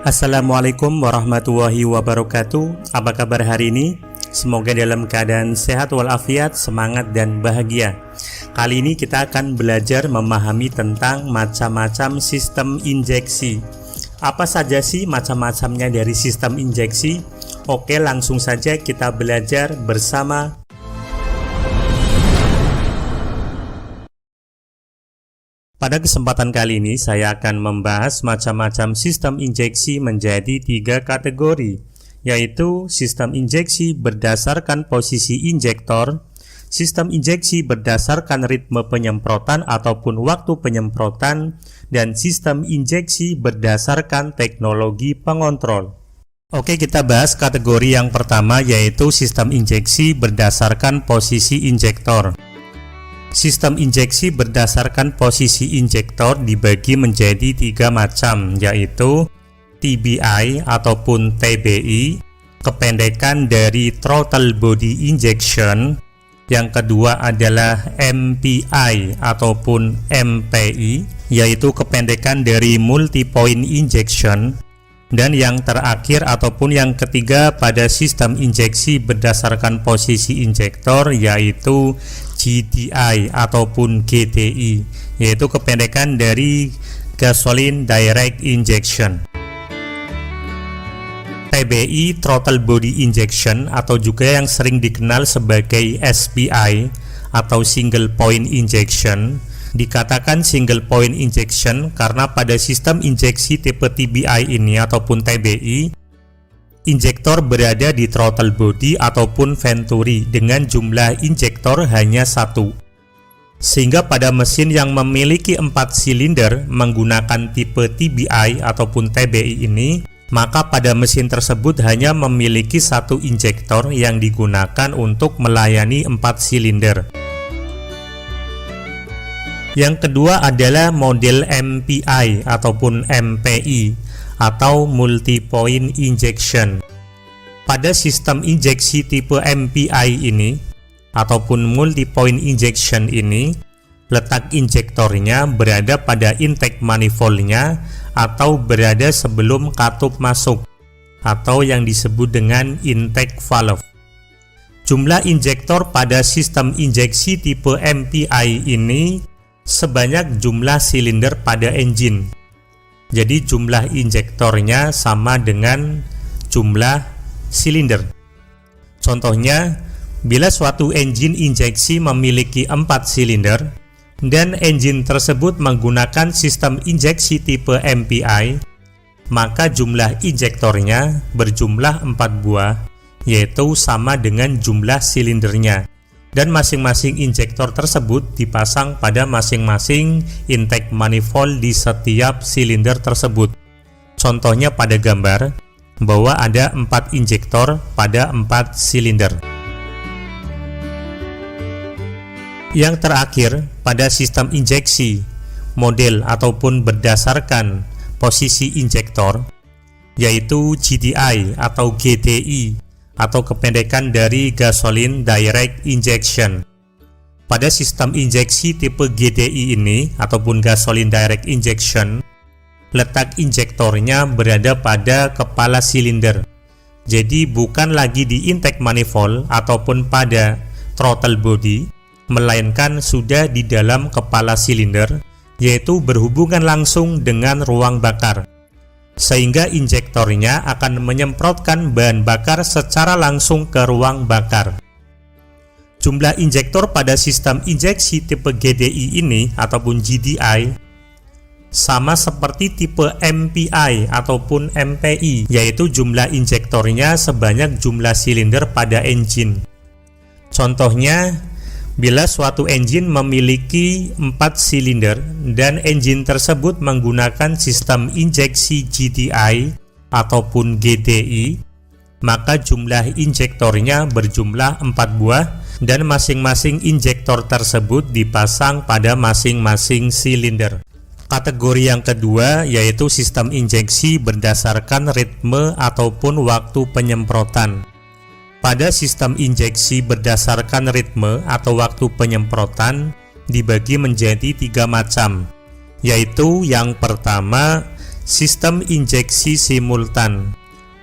Assalamualaikum warahmatullahi wabarakatuh. Apa kabar hari ini? Semoga dalam keadaan sehat walafiat, semangat dan bahagia. Kali ini kita akan belajar memahami tentang macam-macam sistem injeksi. Apa saja sih macam-macamnya dari sistem injeksi? Oke, langsung saja kita belajar bersama. Pada kesempatan kali ini saya akan membahas macam-macam sistem injeksi menjadi 3 kategori, yaitu sistem injeksi berdasarkan posisi injektor, sistem injeksi berdasarkan ritme penyemprotan ataupun waktu penyemprotan, dan sistem injeksi berdasarkan teknologi pengontrol. Oke, kita bahas kategori yang pertama, yaitu sistem injeksi berdasarkan posisi injektor. Sistem injeksi berdasarkan posisi injektor dibagi menjadi 3 macam, yaitu TBI ataupun TBI, kependekan dari Throttle Body Injection. Yang kedua adalah MPI ataupun MPI, yaitu kependekan dari Multi Point Injection. Dan yang terakhir ataupun yang ketiga pada sistem injeksi berdasarkan posisi injektor, yaitu GDI ataupun GDI, yaitu kependekan dari Gasoline Direct Injection. TBI, Throttle Body Injection, atau juga yang sering dikenal sebagai SPI atau Single Point Injection, dikatakan single point injection karena pada sistem injeksi tipe TBI ini ataupun TBI, injektor berada di throttle body ataupun venturi dengan jumlah injektor hanya 1. Sehingga pada mesin yang memiliki 4 silinder menggunakan tipe TBI ataupun TBI ini, maka pada mesin tersebut hanya memiliki 1 injektor yang digunakan untuk melayani 4 silinder. Yang kedua adalah model MPI ataupun MPI atau Multi Point Injection. Pada sistem injeksi tipe MPI ini ataupun Multi Point Injection ini, letak injektornya berada pada intake manifoldnya atau berada sebelum katup masuk atau yang disebut dengan intake valve. Jumlah injektor pada sistem injeksi tipe MPI ini sebanyak jumlah silinder pada engine. Jadi jumlah injektornya sama dengan jumlah silinder. Contohnya, bila suatu engine injeksi memiliki 4 silinder dan engine tersebut menggunakan sistem injeksi tipe MPI, maka jumlah injektornya berjumlah 4 buah, yaitu sama dengan jumlah silindernya. Dan masing-masing injektor tersebut dipasang pada masing-masing intake manifold di setiap silinder tersebut. Contohnya pada gambar bahwa ada 4 injektor pada 4 silinder. Yang terakhir, pada sistem injeksi model ataupun berdasarkan posisi injektor, yaitu GDI atau GDI atau kependekan dari Gasoline Direct Injection. Pada sistem injeksi tipe GDI ini ataupun Gasoline Direct Injection, letak injektornya berada pada kepala silinder. Jadi bukan lagi di intake manifold ataupun pada throttle body, melainkan sudah di dalam kepala silinder, yaitu berhubungan langsung dengan ruang bakar. Sehingga injektornya akan menyemprotkan bahan bakar secara langsung ke ruang bakar. Jumlah injektor pada sistem injeksi tipe GDI ini ataupun GDI sama seperti tipe MPI ataupun MPI, yaitu jumlah injektornya sebanyak jumlah silinder pada engine. Contohnya, bila suatu engine memiliki 4 silinder dan engine tersebut menggunakan sistem injeksi GDI ataupun GDI, maka jumlah injektornya berjumlah 4 buah dan masing-masing injektor tersebut dipasang pada masing-masing silinder. Kategori yang kedua yaitu sistem injeksi berdasarkan ritme ataupun waktu penyemprotan. Pada sistem injeksi berdasarkan ritme atau waktu penyemprotan dibagi menjadi 3 macam, yaitu yang pertama Sistem injeksi simultan.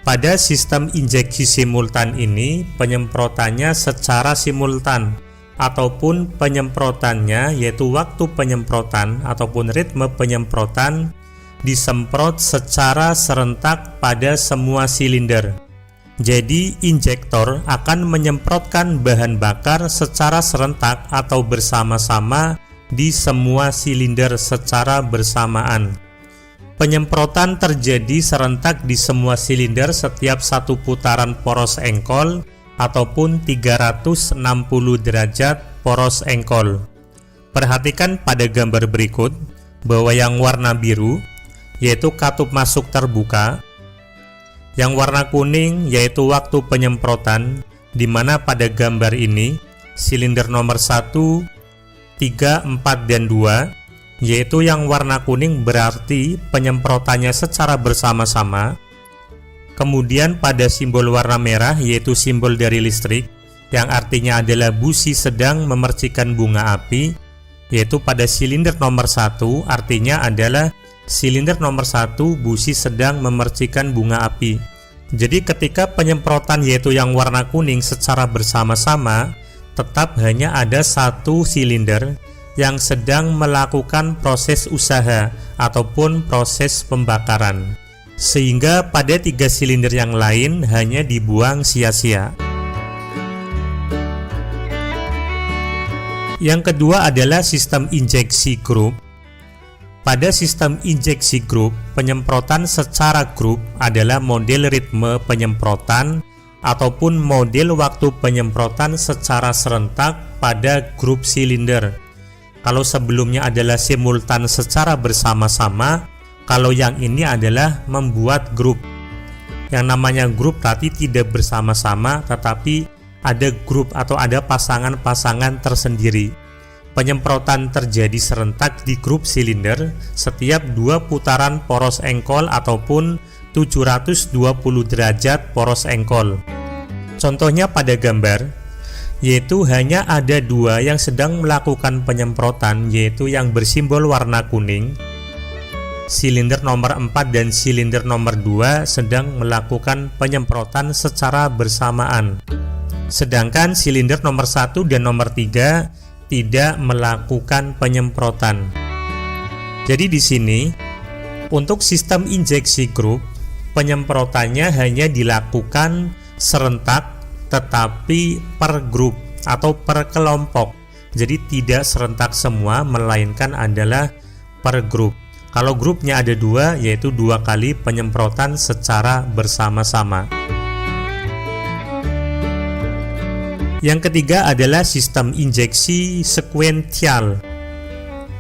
Pada sistem injeksi simultan ini, penyemprotannya secara simultan, ataupun penyemprotannya yaitu waktu penyemprotan ataupun ritme penyemprotan disemprot secara serentak pada semua silinder. Jadi injektor akan menyemprotkan bahan bakar secara serentak atau bersama-sama di semua silinder secara bersamaan. Penyemprotan terjadi serentak di semua silinder setiap satu putaran poros engkol ataupun 360 derajat poros engkol. Perhatikan pada gambar berikut bahwa yang warna biru yaitu katup masuk terbuka, yang warna kuning yaitu waktu penyemprotan, di mana pada gambar ini silinder nomor 1, 3, 4, dan 2 yaitu yang warna kuning berarti penyemprotannya secara bersama-sama. Kemudian pada simbol warna merah yaitu simbol dari listrik, yang artinya adalah busi sedang memercikan bunga api, yaitu pada silinder nomor 1 artinya adalah silinder nomor 1 busi sedang memercikan bunga api. Jadi ketika penyemprotan yaitu yang warna kuning secara bersama-sama, tetap hanya ada satu silinder yang sedang melakukan proses usaha ataupun proses pembakaran, sehingga pada 3 silinder yang lain hanya dibuang sia-sia. Yang kedua adalah sistem injeksi grup. Pada sistem injeksi grup, penyemprotan secara grup adalah model ritme penyemprotan ataupun model waktu penyemprotan secara serentak pada grup silinder. Kalau sebelumnya adalah simultan secara bersama-sama, kalau yang ini adalah membuat grup. Yang namanya grup berarti tidak bersama-sama, tetapi ada grup atau ada pasangan-pasangan tersendiri. Penyemprotan terjadi serentak di grup silinder setiap 2 putaran poros engkol ataupun 720 derajat poros engkol. Contohnya pada gambar, yaitu hanya ada 2 yang sedang melakukan penyemprotan, yaitu yang bersimbol warna kuning. Silinder nomor 4 dan silinder nomor 2 sedang melakukan penyemprotan secara bersamaan. Sedangkan silinder nomor 1 dan nomor 3 tidak melakukan penyemprotan. Jadi di sini untuk sistem injeksi grup, penyemprotannya hanya dilakukan serentak tetapi per grup atau per kelompok. Jadi tidak serentak semua, melainkan adalah per grup. Kalau grupnya ada 2, yaitu 2 kali penyemprotan secara bersama-sama. Yang ketiga adalah sistem injeksi sekuensial,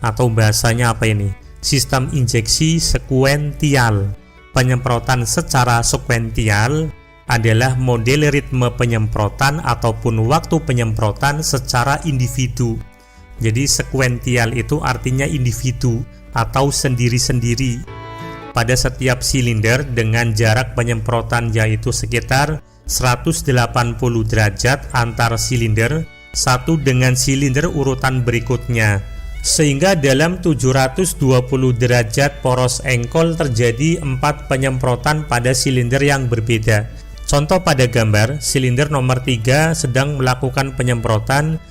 atau bahasanya apa ini? Sistem injeksi sekuensial. Penyemprotan secara sekuensial adalah model ritme penyemprotan ataupun waktu penyemprotan secara individu. Jadi sekuensial itu artinya individu atau sendiri-sendiri. Pada setiap silinder dengan jarak penyemprotan yaitu sekitar 180 derajat antar silinder satu dengan silinder urutan berikutnya, sehingga dalam 720 derajat poros engkol terjadi 4 penyemprotan pada silinder yang berbeda. Contoh pada gambar, silinder nomor 3 sedang melakukan penyemprotan